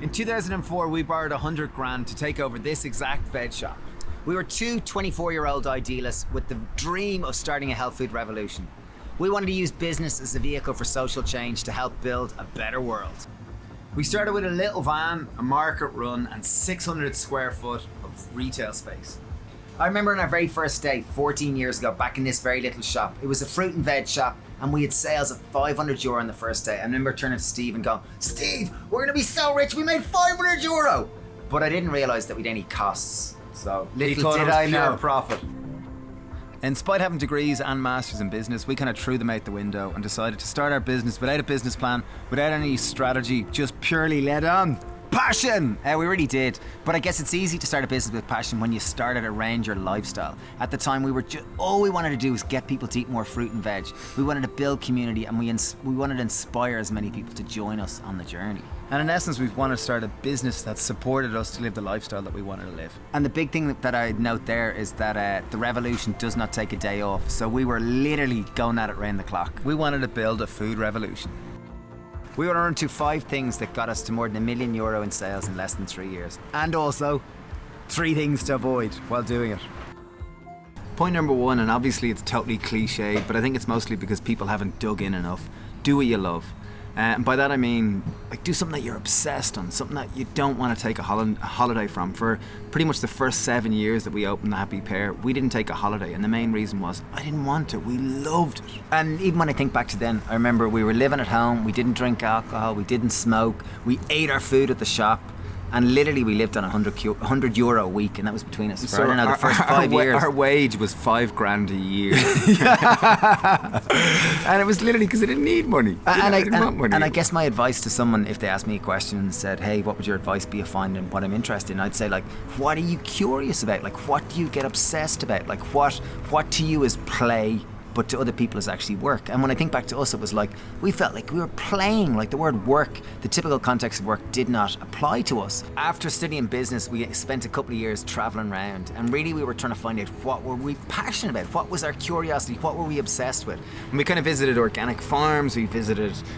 In 2004, we borrowed 100 grand to take over this exact veg shop. We were two 24-year-old idealists with the dream of starting a health food revolution. We wanted to use business as a vehicle for social change to help build a better world. We started with a little van, a market run, and 600 square foot of retail space. I remember on our very first day, 14 years ago, back in this very little shop. It was a fruit and veg shop, and we had sales of €500 on the first day. I remember turning to Steve and going, "Steve, we're gonna be so rich, we made €500!" But I didn't realize that we'd any costs. So little did I know. Profit. In spite of having degrees and masters in business, we kind of threw them out the window and decided to start our business without a business plan, without any strategy, just purely led on passion. We really did. But I guess it's easy to start a business with passion when you start it around your lifestyle. At the time, all we wanted to do was get people to eat more fruit and veg. We wanted to build community, and we wanted to inspire as many people to join us on the journey. And in essence, we wanted to start a business that supported us to live the lifestyle that we wanted to live. And the big thing that I'd note there is that the revolution does not take a day off. So we were literally going at it round the clock. We wanted to build a food revolution. We were on to 5 things that got us to more than €1 million in sales in less than 3 years. And also, 3 things to avoid while doing it. Point number 1, and obviously it's totally cliched, but I think it's mostly because people haven't dug in enough. Do what you love. And by that I mean, like, do something that you're obsessed on, something that you don't want to take a holiday from. For pretty much the first 7 years that we opened the Happy Pear, we didn't take a holiday, and the main reason was I didn't want to. We loved it. And even when I think back to then, I remember we were living at home, we didn't drink alcohol, we didn't smoke, we ate our food at the shop, and literally we lived on €100 a week, and that was between us for, I don't know, the first 5 years. Our wage was $5,000 a year. And it was literally because I didn't need money. I didn't want money. And I guess my advice to someone, if they asked me a question and said, "Hey, what would your advice be of finding what I'm interested in?" I'd say, like, what are you curious about? Like, what do you get obsessed about? Like, what to you is play, but to other people is actually work. And when I think back to us, it was like we felt like we were playing. Like, the word work, the typical context of work, did not apply to us. After studying business, we spent a couple of years traveling around, and really we were trying to find out what were we passionate about, what was our curiosity, what were we obsessed with. And we kind of visited organic farms,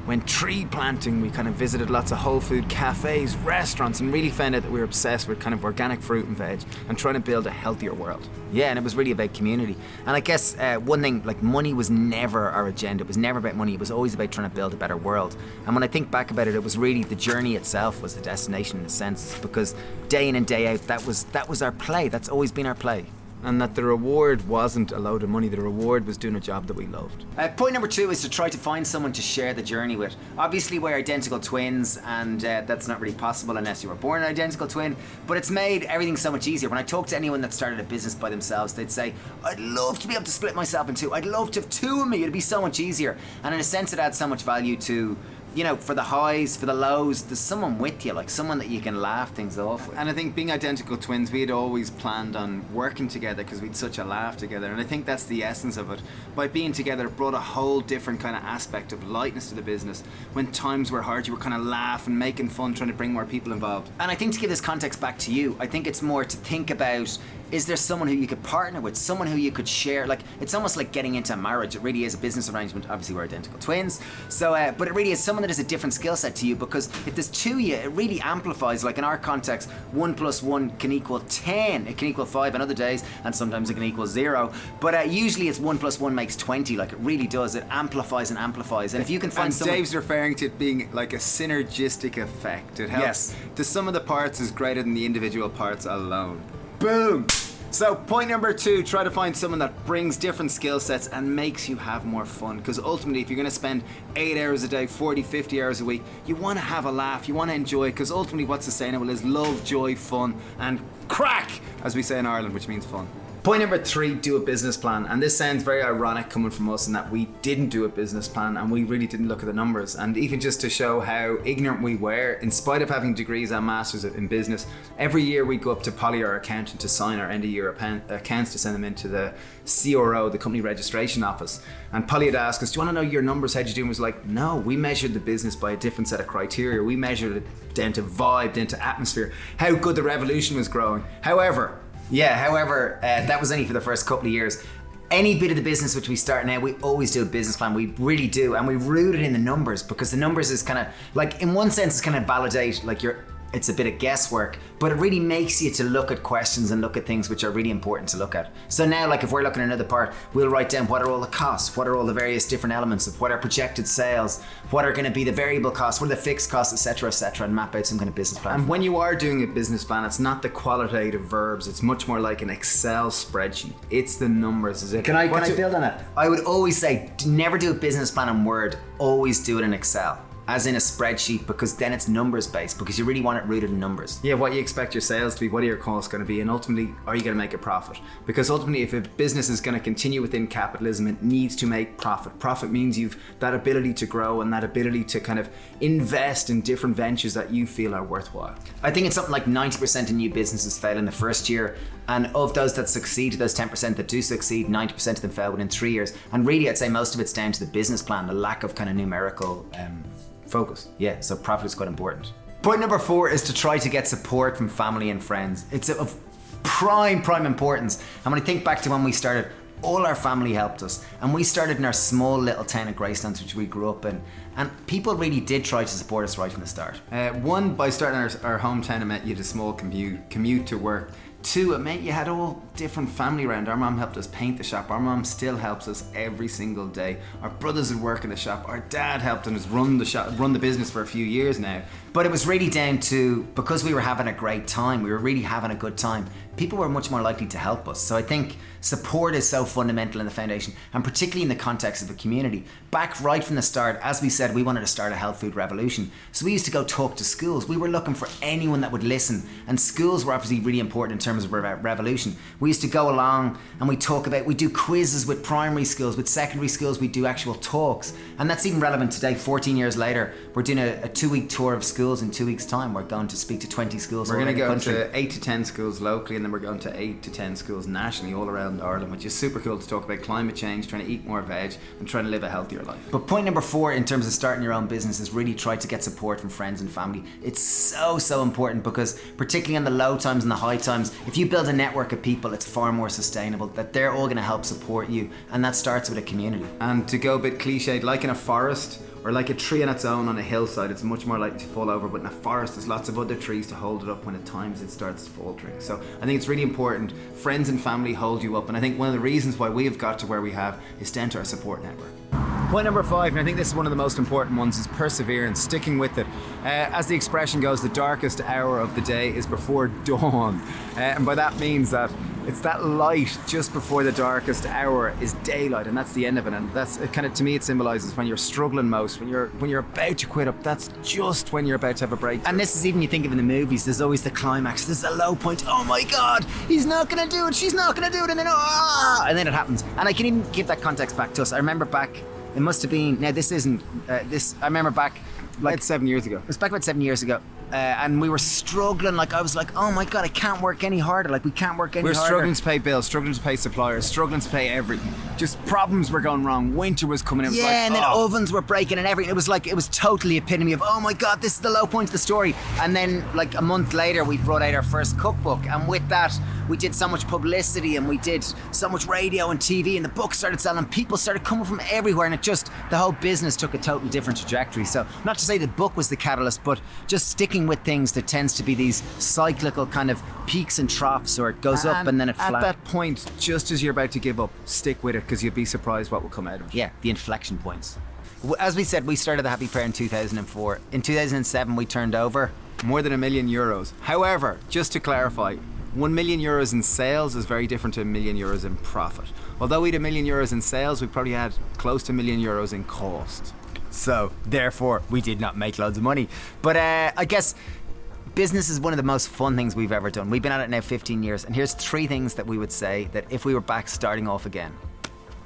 went tree planting, we kind of visited lots of whole food cafes, restaurants, and really found out that we were obsessed with kind of organic fruit and veg and trying to build a healthier world. Yeah, and it was really about community. And I guess one thing, like, money was never our agenda. It was never about money. It was always about trying to build a better world. And when I think back about it, it was really the journey itself was the destination in a sense, because day in and day out, that was our play. That's always been our play. And that the reward wasn't a load of money, the reward was doing a job that we loved. Point number 2 is to try to find someone to share the journey with. Obviously we're identical twins, and that's not really possible unless you were born an identical twin, but it's made everything so much easier. When I talk to anyone that started a business by themselves, they'd say, "I'd love to be able to split myself in 2. I'd love to have 2 of me, it'd be so much easier." And in a sense it adds so much value to, you know, for the highs, for the lows, there's someone with you, like someone that you can laugh things off with. And I think being identical twins, we had always planned on working together because we'd such a laugh together, and I think that's the essence of it. By being together, it brought a whole different kind of aspect of lightness to the business. When times were hard, you were kind of laughing, making fun, trying to bring more people involved. And I think to give this context back to you, I think it's more to think about, is there someone who you could partner with, someone who you could share? Like, it's almost like getting into a marriage. It really is a business arrangement. Obviously we're identical twins, so but it really is someone that has a different skill set to you, because if there's 2 of you, it really amplifies. Like in our context, 1 + 1 can equal 10. It can equal 5 on other days, and sometimes it can equal 0. But usually it's 1 + 1 makes 20. Like, it really does. It amplifies and amplifies. And if you can find someone... Dave's referring to it being like a synergistic effect. It helps. Yes. The sum of the parts is greater than the individual parts alone. Boom! So point number 2, try to find someone that brings different skill sets and makes you have more fun. Because ultimately, if you're going to spend 8 hours a day, 40, 50 hours a week, you want to have a laugh, you want to enjoy. Because ultimately what's sustainable is love, joy, fun, and crack, as we say in Ireland, which means fun. Point number 3, do a business plan. And this sounds very ironic coming from us in that we didn't do a business plan and we really didn't look at the numbers. And even just to show how ignorant we were, in spite of having degrees and masters in business, every year we'd go up to Polly, our accountant, to sign our end of year accounts to send them into the CRO, the company registration office. And Polly had asked us, "Do you want to know your numbers? How'd you do?" And was like, "No, we measured the business by a different set of criteria. We measured it down to vibe, down to atmosphere, how good the revolution was growing." However, that was only for the first couple of years. Any bit of the business which we start now, we always do a business plan. We really do. And we root it in the numbers, because the numbers is kind of like, in one sense, it's kind of validate like your it's a bit of guesswork, but it really makes you to look at questions and look at things which are really important to look at. So now, like if we're looking at another part, we'll write down what are all the costs, what are all the various different elements of what are projected sales, what are going to be the variable costs, what are the fixed costs, etc., and map out some kind of business plan. And when you are doing a business plan, it's not the qualitative verbs, it's much more like an Excel spreadsheet. It's the numbers, is it? Can I build on it? I would always say, never do a business plan in Word, always do it in Excel. As in a spreadsheet, because then it's numbers based, because you really want it rooted in numbers. Yeah, what you expect your sales to be, what are your costs going to be, and ultimately, are you going to make a profit? Because ultimately, if a business is going to continue within capitalism, it needs to make profit. Profit means you've that ability to grow and that ability to kind of invest in different ventures that you feel are worthwhile. I think it's something like 90% of new businesses fail in the first year, and of those that succeed, those 10% that do succeed, 90% of them fail within 3 years. And really, I'd say most of it's down to the business plan, the lack of kind of numerical focus. Yeah, so profit is quite important. Point number 4 is to try to get support from family and friends. It's of prime importance. And when I think back to when we started, all our family helped us. And we started in our small little town of Greystones, which we grew up in. And people really did try to support us right from the start. One, by starting our hometown, it meant you had a small commute to work. 2, it meant you had all different family around. Our mom helped us paint the shop. Our mom still helps us every single day. Our brothers would work in the shop. Our dad helped us run the business for a few years now. But it was really down to, because we were having a great time, we were really having a good time, people were much more likely to help us. So I think support is so fundamental in the foundation, and particularly in the context of a community. Back right from the start, as we said, we wanted to start a health food revolution. So we used to go talk to schools. We were looking for anyone that would listen, and schools were obviously really important in terms of revolution. We used to go along and we do quizzes with primary schools, with secondary schools, we do actual talks. And that's even relevant today, 14 years later. We're doing a 2-week tour of schools in 2 weeks' time. We're going to speak to 20 schools. We're going to go country. to 8 to 10 schools locally, and then we're going to 8 to 10 schools nationally all around Ireland, which is super cool to talk about climate change, trying to eat more veg and trying to live a healthier life. But point number 4 in terms of starting your own business is really try to get support from friends and family. It's so important, because particularly in the low times and the high times, if you build a network of people, it's far more sustainable, that they're all going to help support you, and that starts with a community. And to go a bit cliched, like in a forest, or like a tree on its own on a hillside, it's much more likely to fall over, but in a forest there's lots of other trees to hold it up when at times it starts faltering. So I think it's really important friends and family hold you up, and I think one of the reasons why we have got to where we have is down to our support network. Point number 5, and I think this is one of the most important ones, is perseverance, sticking with it. As the expression goes, the darkest hour of the day is before dawn. And by that means that it's that light just before the darkest hour is daylight, and that's the end of it. And that's kind of, to me, it symbolizes when you're struggling most, when you're about to quit up, that's just when you're about to have a break. And this is even, you think of in the movies, there's always the climax, there's a low point, oh my god, he's not gonna do it, she's not gonna do it, and then it happens. And I can even give that context back to us. I remember back, it must have been, now this isn't, I remember back, like 7 years ago. It was back about 7 years ago. And we were struggling, like I was like, oh my god, I can't work any harder, like we can't work any harder. We're struggling to pay bills, struggling to pay suppliers, struggling to pay everything. Just problems were going wrong, winter was coming in. Yeah, and then ovens were breaking and everything. It was totally epitome of, oh my god, this is the low point of the story. And then like a month later, we brought out our first cookbook, and with that, we did so much publicity and we did so much radio and TV, and the book started selling, people started coming from everywhere, and the whole business took a totally different trajectory. So not to say the book was the catalyst, but just sticking with things, that tends to be these cyclical kind of peaks and troughs, or it goes up and then it flat. At that point, just as you're about to give up, stick with it, because you'll be surprised what will come out of it. Yeah, the inflection points. As we said, we started the Happy Pear in 2004. In 2007, we turned over more than €1 million. However, just to clarify, €1 million in sales is very different to €1 million in profit. Although we had €1 million in sales, we probably had close to €1 million in cost. So, therefore, we did not make loads of money. But I guess business is one of the most fun things we've ever done. We've been at it now 15 years, and here's 3 things that we would say that if we were back starting off again.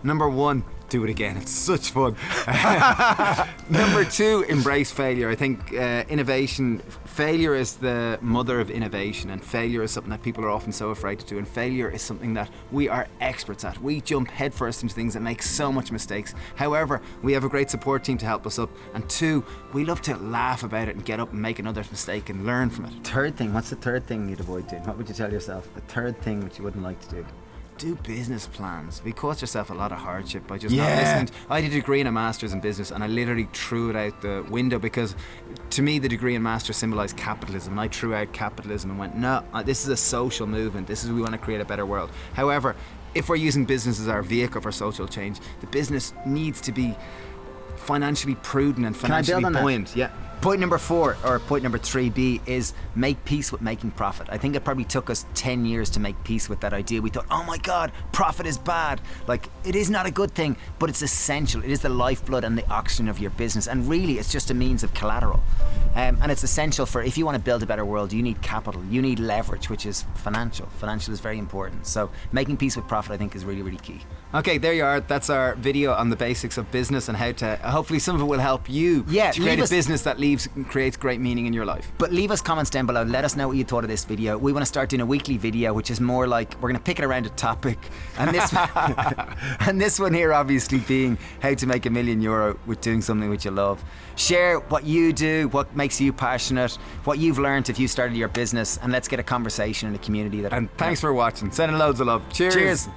Number 1, do it again. It's such fun. Number 2, embrace failure. I think failure is the mother of innovation, and failure is something that people are often so afraid to do, and failure is something that we are experts at. We jump headfirst into things and make so much mistakes. However, we have a great support team to help us up, and 2, we love to laugh about it and get up and make another mistake and learn from it. Third thing, what's the third thing you'd avoid doing? What would you tell yourself? The third thing which you wouldn't like to do? do business plans. Have you caused yourself a lot of hardship by just Yeah. not listening? I did a degree and a master's in business, and I literally threw it out the window because, to me, the degree and master symbolised capitalism, and I threw out capitalism and went, no, this is a social movement. We want to create a better world. However, if we're using business as our vehicle for social change, the business needs to be financially prudent and Can I build financially on that? buoyant. Yeah. Point number 4, or point number 3B, is make peace with making profit. I think it probably took us 10 years to make peace with that idea. We thought, oh my God, profit is bad. Like, it is not a good thing, but it's essential. It is the lifeblood and the oxygen of your business. And really, it's just a means of collateral. And it's essential for, if you want to build a better world, you need capital, you need leverage, which is financial. Financial is very important. So making peace with profit, I think, is really, really key. Okay, there you are. That's our video on the basics of business and how to, hopefully some of it will help you Yeah, to create leave a us- business that creates great meaning in your life. But leave us comments down below. Let us know what you thought of this video. We want to start doing a weekly video, which is more like, we're going to pick it around a topic. And this and this one here, obviously, being how to make €1 million with doing something which you love. Share what you do, what makes you passionate, what you've learned if you started your business, and let's get a conversation in the community. And thanks for watching. Sending loads of love. Cheers. Cheers.